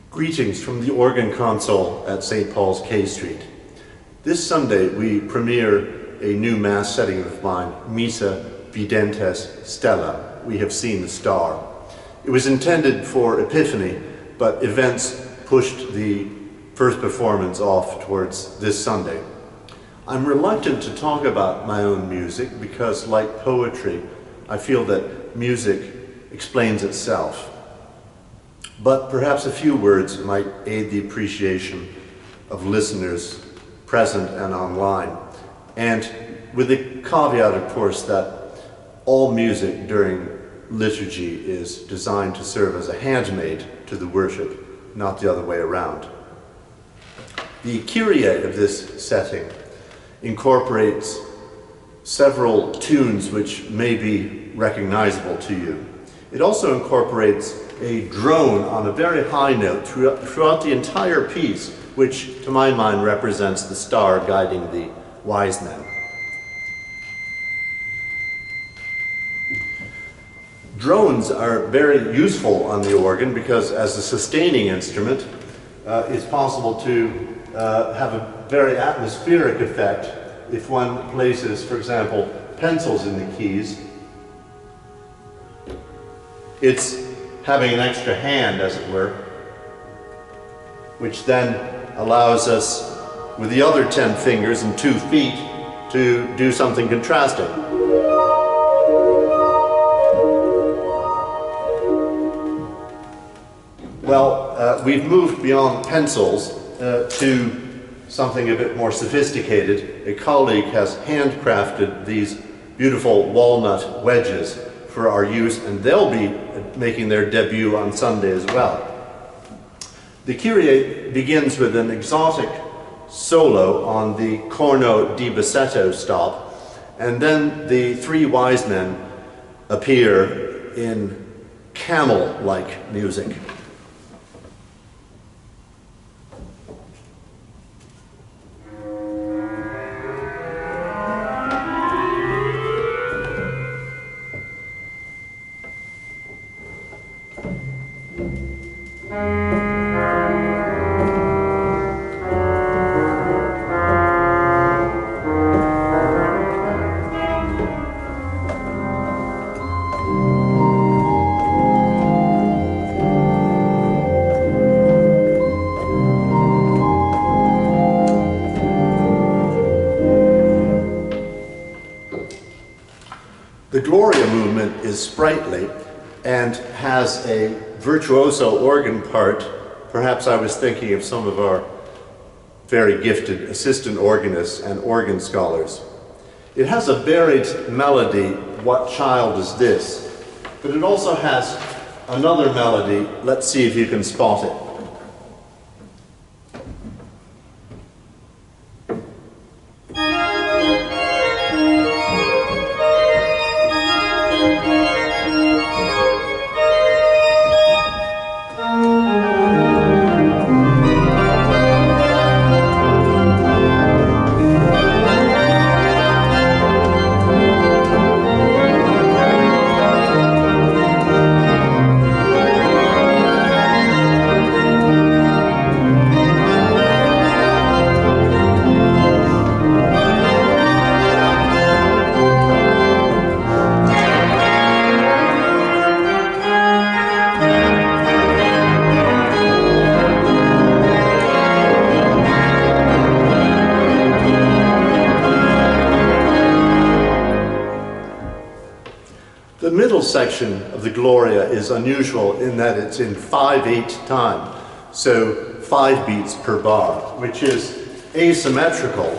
Greetings from the organ console at St. Paul's K Street. This Sunday we premiere a new Mass setting of mine, Missa Videntes Stellam. We have seen the star. It was intended for Epiphany, but events pushed the first performance off towards this Sunday. I'm reluctant to talk about my own music because, like poetry, I feel that music explains itself. But perhaps a few words might aid the appreciation of listeners present and online. And with the caveat, of course, that all music during liturgy is designed to serve as a handmaid to the worship, not the other way around. The Kyrie of this setting incorporates several tunes which may be recognizable to you. It also incorporates a drone on a very high note throughout the entire piece, which to my mind represents the star guiding the wise men. Drones are very useful on the organ because as a sustaining instrument, it's possible to have a very atmospheric effect if one places, for example, pencils in the keys. It's having an extra hand, as it were, which then allows us, with the other 10 fingers and 2 feet, to do something contrasting. Well, we've moved beyond pencils to something a bit more sophisticated. A colleague has handcrafted these beautiful walnut wedges for our use, and they'll be making their debut on Sunday as well. The Kyrie begins with an exotic solo on the corno di bassetto stop, and then the 3 wise men appear in camel-like music. The Gloria movement is sprightly and has a virtuoso organ part. Perhaps I was thinking of some of our very gifted assistant organists and organ scholars. It has a buried melody, "What Child Is This?" But it also has another melody. Let's see if you can spot it. The middle section of the Gloria is unusual in that it's in 5/8 time, so 5 beats per bar, which is asymmetrical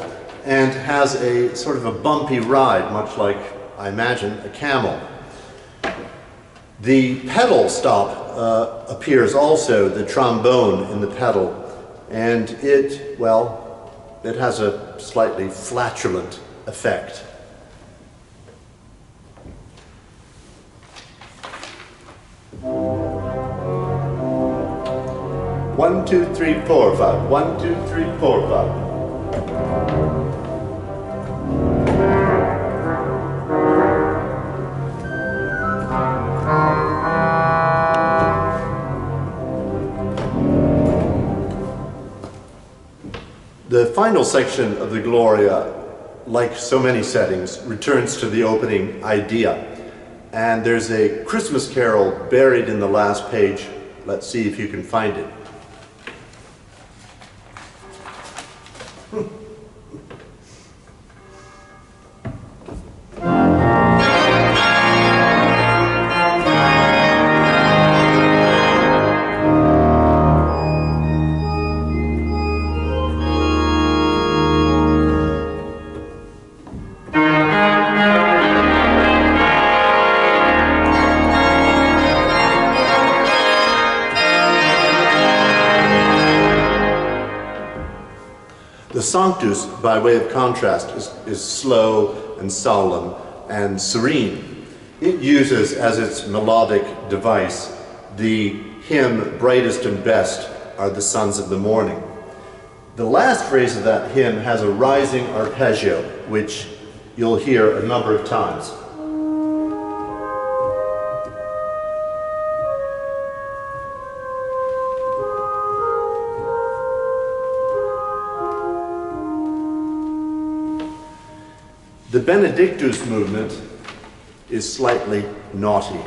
and has a sort of a bumpy ride, much like, I imagine, a camel. The pedal stop appears also, the trombone in the pedal, and it has a slightly flatulent effect. One, 2, 3, 4, 5. 1, 2, 3, 4, 5. The final section of the Gloria, like so many settings, returns to the opening idea. And there's a Christmas carol buried in the last page. Let's see if you can find it. The Sanctus, by way of contrast, is slow and solemn and serene. It uses as its melodic device the hymn, "Brightest and Best are the Sons of the Morning." The last phrase of that hymn has a rising arpeggio, which you'll hear a number of times. The Benedictus movement is slightly naughty.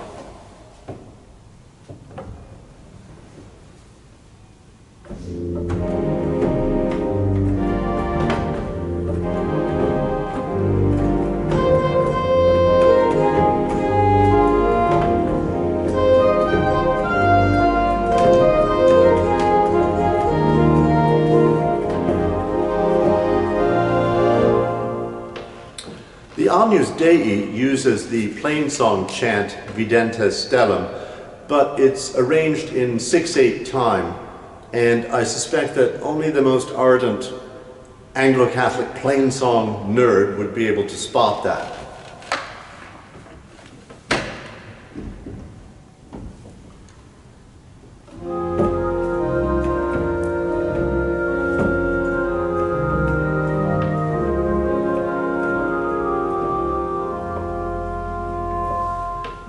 The Agnus Dei uses the plainsong chant Videntes Stellam, but it's arranged in 6/8 time, and I suspect that only the most ardent Anglo-Catholic plainsong nerd would be able to spot that.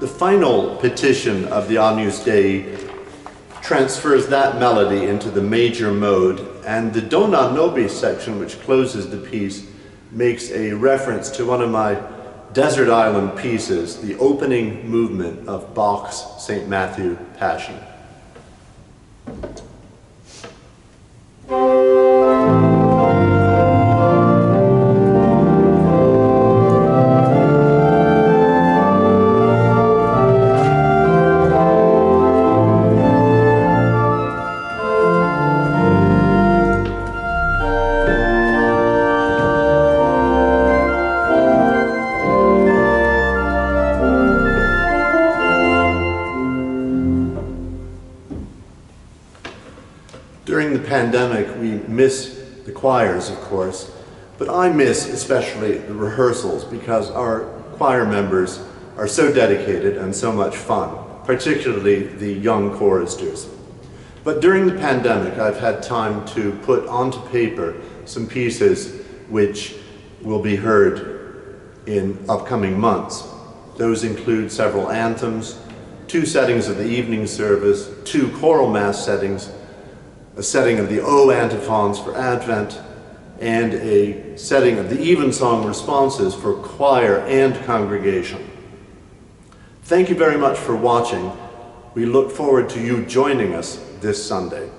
The final petition of the Agnus Dei transfers that melody into the major mode, and the Dona Nobis section, which closes the piece, makes a reference to one of my desert island pieces, the opening movement of Bach's St. Matthew Passion. During the pandemic, we miss the choirs, of course, but I miss especially the rehearsals because our choir members are so dedicated and so much fun, particularly the young choristers. But during the pandemic, I've had time to put onto paper some pieces which will be heard in upcoming months. Those include several anthems, 2 settings of the evening service, 2 choral mass settings, a setting of the O antiphons for Advent, and a setting of the evensong responses for choir and congregation. Thank you very much for watching. We look forward to you joining us this Sunday.